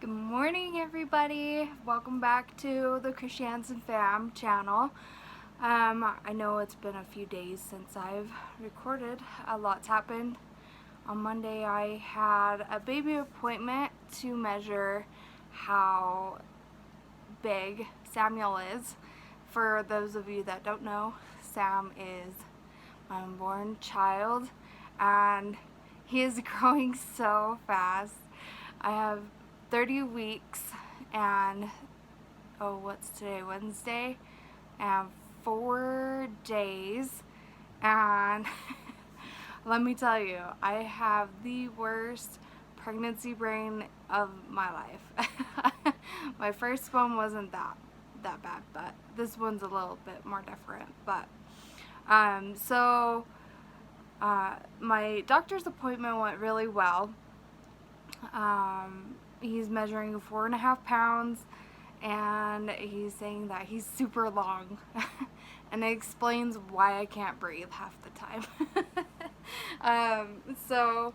Good morning, everybody. Welcome back to the Christiansen Fam channel. I know it's been a few days since I've recorded. A lot's happened. On Monday, I had a baby appointment to measure how big Samuel is. For those of you that don't know, Sam is my unborn child, and he is growing so fast. I have 30 weeks and what's today, Wednesday, and 4 days, and let me tell you, I have the worst pregnancy brain of my life. My first one wasn't that bad, but this one's a little bit more different. But my doctor's appointment went really well. He's measuring 4.5 pounds, and he's saying that he's super long. And it explains why I can't breathe half the time. So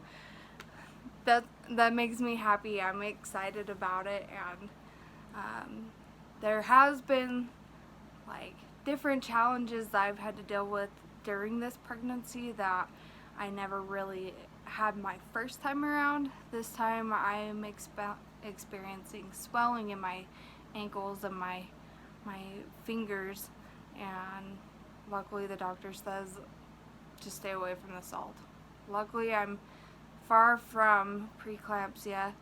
that makes me happy. I'm excited about it, and there has been like different challenges that I've had to deal with during this pregnancy that I never really had my first time around. This time I'm experiencing swelling in my ankles and my fingers, and luckily the doctor says to stay away from the salt. Luckily I'm far from preeclampsia,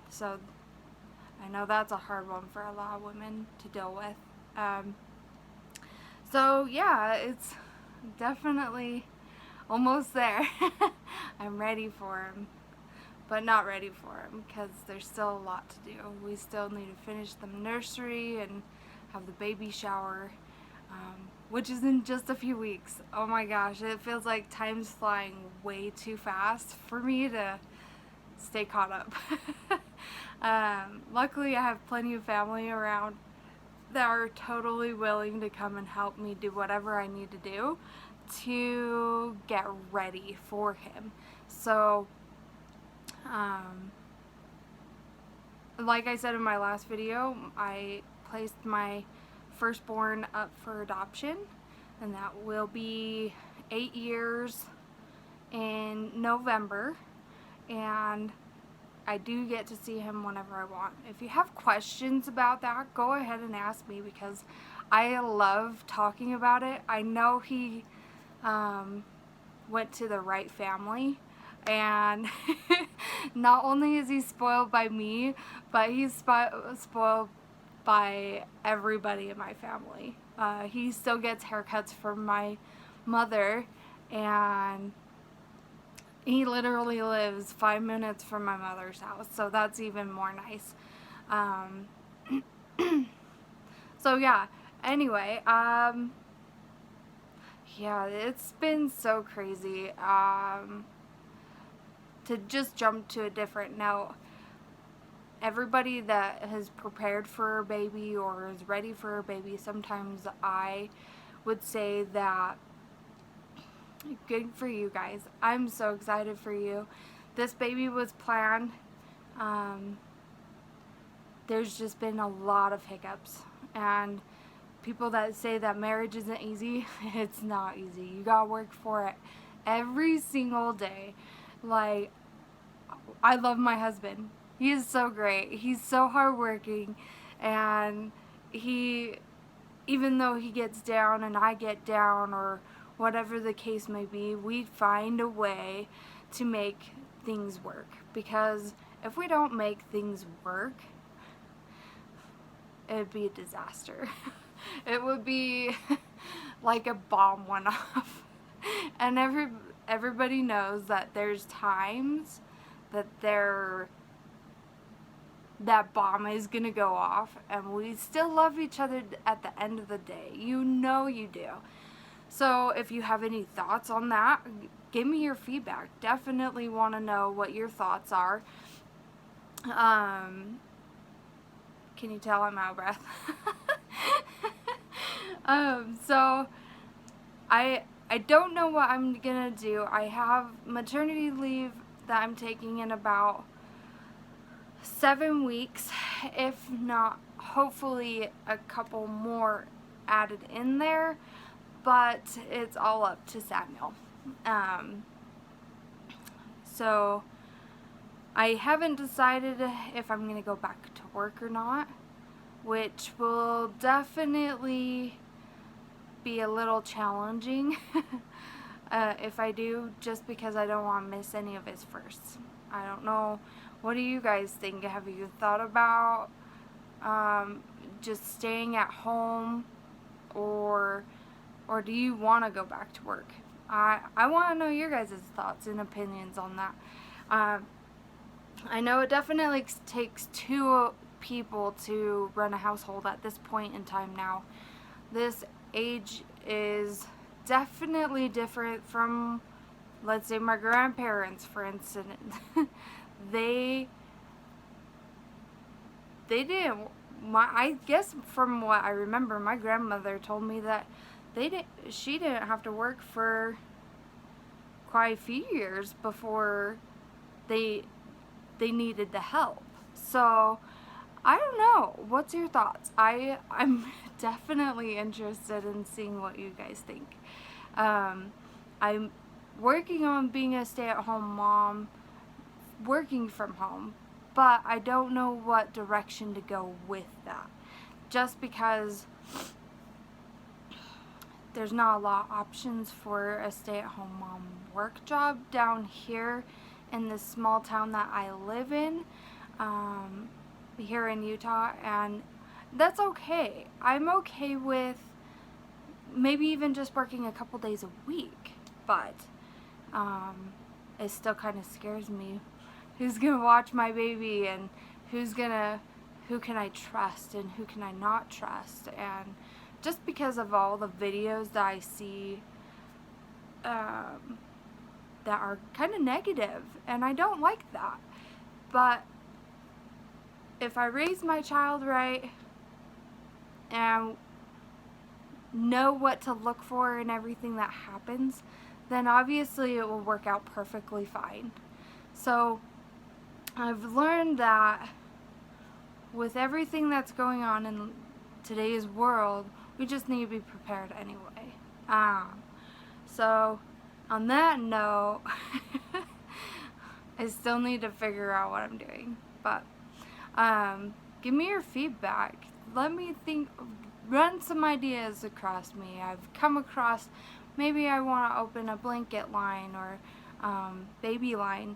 so I know that's a hard one for a lot of women to deal with. So yeah, it's definitely almost there. I'm ready for him, but not ready for him because there's still a lot to do. We still need to finish the nursery and have the baby shower, which is in just a few weeks. Oh my gosh, it feels like time's flying way too fast for me to stay caught up. Luckily I have plenty of family around that are totally willing to come and help me do whatever I need to do to get ready for him. So like I said in my last video, I placed my firstborn up for adoption, and that will be 8 years in November, and I do get to see him whenever I want. If you have questions about that, go ahead and ask me because I love talking about it. I know he went to the right family, and not only is he spoiled by me, but he's spoiled by everybody in my family. He still gets haircuts from my mother, and he literally lives 5 minutes from my mother's house, so that's even more nice. So yeah, anyway, yeah, it's been so crazy. To just jump to a different note, everybody that has prepared for a baby or is ready for a baby, sometimes I would say that good for you guys. I'm so excited for you. This baby was planned. There's just been a lot of hiccups, and people that say that marriage isn't easy, it's not easy. You gotta work for it every single day. Like, I love my husband. He is so great. He's so hardworking, and even though he gets down and I get down, or whatever the case may be, we find a way to make things work. Because if we don't make things work, it would be a disaster. It would be like a bomb went off. And everybody knows that there's times that that bomb is gonna go off, and we still love each other at the end of the day. You know you do. So if you have any thoughts on that, give me your feedback. Definitely want to know what your thoughts are. Can you tell I'm out of breath? So I don't know what I'm gonna do. I have maternity leave that I'm taking in about 7 weeks, if not hopefully a couple more added in there, but it's all up to Samuel. So I haven't decided if I'm going to go back to work or not, which will definitely be a little challenging if I do, just because I don't want to miss any of his firsts. I don't know. What do you guys think? Have you thought about just staying at home, or do you want to go back to work? I want to know your guys' thoughts and opinions on that. I know it definitely takes 2 people to run a household at this point in time now. This age is definitely different from, let's say, my grandparents, for instance. they didn't, I guess from what I remember, my grandmother told me that she didn't have to work for quite a few years before they needed the help. So I don't know. What's your thoughts? I'm definitely interested in seeing what you guys think. I'm working on being a stay-at-home mom, working from home, but I don't know what direction to go with that. Just because there's not a lot of options for a stay-at-home mom work job down here in this small town that I live in, here in Utah, and that's okay. I'm okay with maybe even just working a couple days a week, but it still kind of scares me. Who's gonna watch my baby, and who can I trust and who can I not trust? And just because of all the videos that I see that are kind of negative, and I don't like that. But if I raise my child right and know what to look for in everything that happens, then obviously it will work out perfectly fine. So I've learned that with everything that's going on in today's world, we just need to be prepared anyway. So on that note, I still need to figure out what I'm doing, but give me your feedback. Let me think, run some ideas across me. I've come across, maybe I want to open a blanket line or baby line,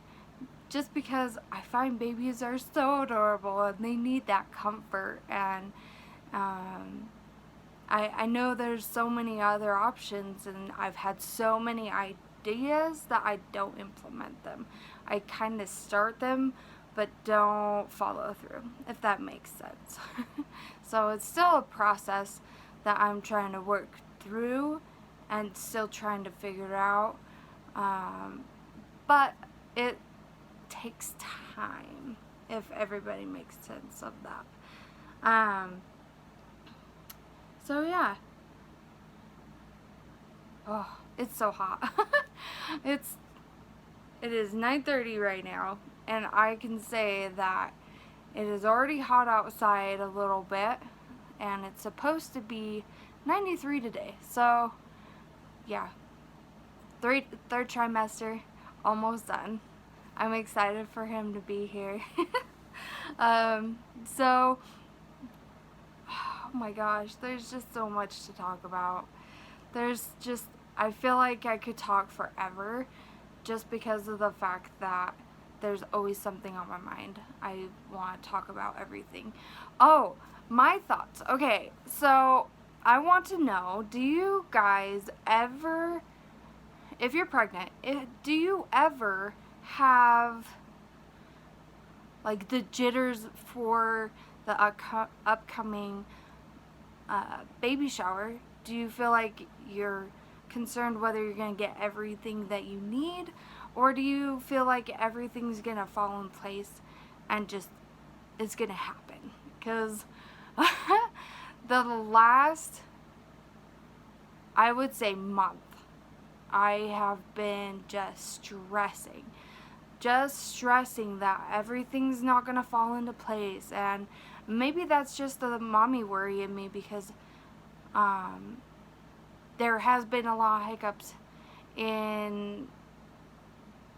just because I find babies are so adorable and they need that comfort. And I know there's so many other options, and I've had so many ideas that I don't implement them. I kind of start them but don't follow through, if that makes sense. So it's still a process that I'm trying to work through and still trying to figure out, but it takes time, if everybody makes sense of that. So yeah. Oh, it's so hot. It is 9:30 right now, and I can say that it is already hot outside a little bit, and it's supposed to be 93 today. So yeah, third trimester almost done. I'm excited for him to be here. So oh my gosh, there's just so much to talk about. I feel like I could talk forever, just because of the fact that there's always something on my mind. I want to talk about everything. Oh, my thoughts. Okay, so I want to know, do you guys ever, if you're pregnant, do you ever have like the jitters for the upcoming baby shower? Do you feel like you're concerned whether you're going to get everything that you need, or do you feel like everything's going to fall in place and just it's going to happen? Because the last, I would say, month, I have been just stressing just stressing that everything's not gonna fall into place. And maybe that's just the mommy worry in me, because there has been a lot of hiccups in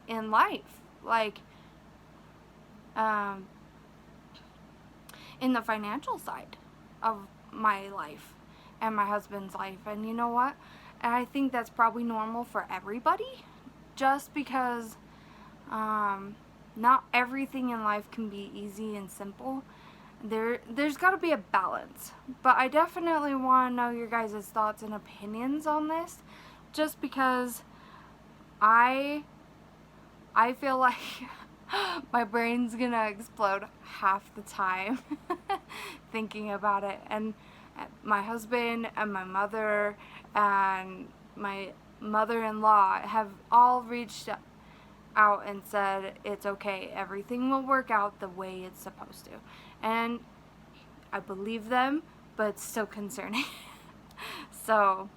life, like in the financial side of my life and my husband's life. And you know what? And I think that's probably normal for everybody, just because not everything in life can be easy and simple. There's got to be a balance. But I definitely want to know your guys' thoughts and opinions on this, just because I feel like my brain's gonna explode half the time thinking about it. And my husband and my mother and my mother-in-law have all reached out and said it's okay, everything will work out the way it's supposed to. And I believe them, but it's still concerning. So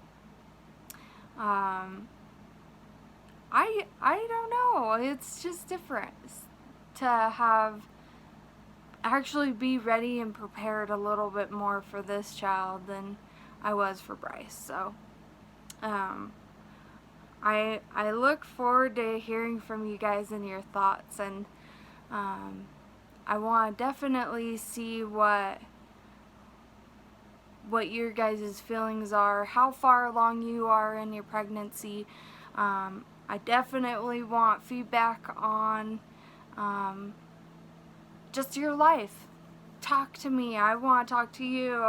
I don't know, it's just different to actually be ready and prepared a little bit more for this child than I was for Bryce. So I look forward to hearing from you guys and your thoughts, and I want to definitely see what your guys' feelings are, how far along you are in your pregnancy. I definitely want feedback on just your life. Talk to me. I want to talk to you.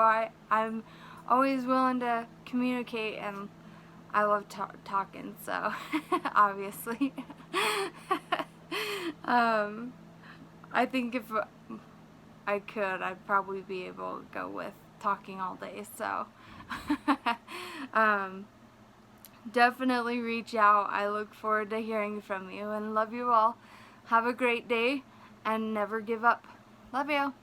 I'm always willing to communicate, and I love talking, so obviously. I think if I could, I'd probably be able to go with talking all day, so definitely reach out. I look forward to hearing from you, and love you all. Have a great day and never give up. Love you.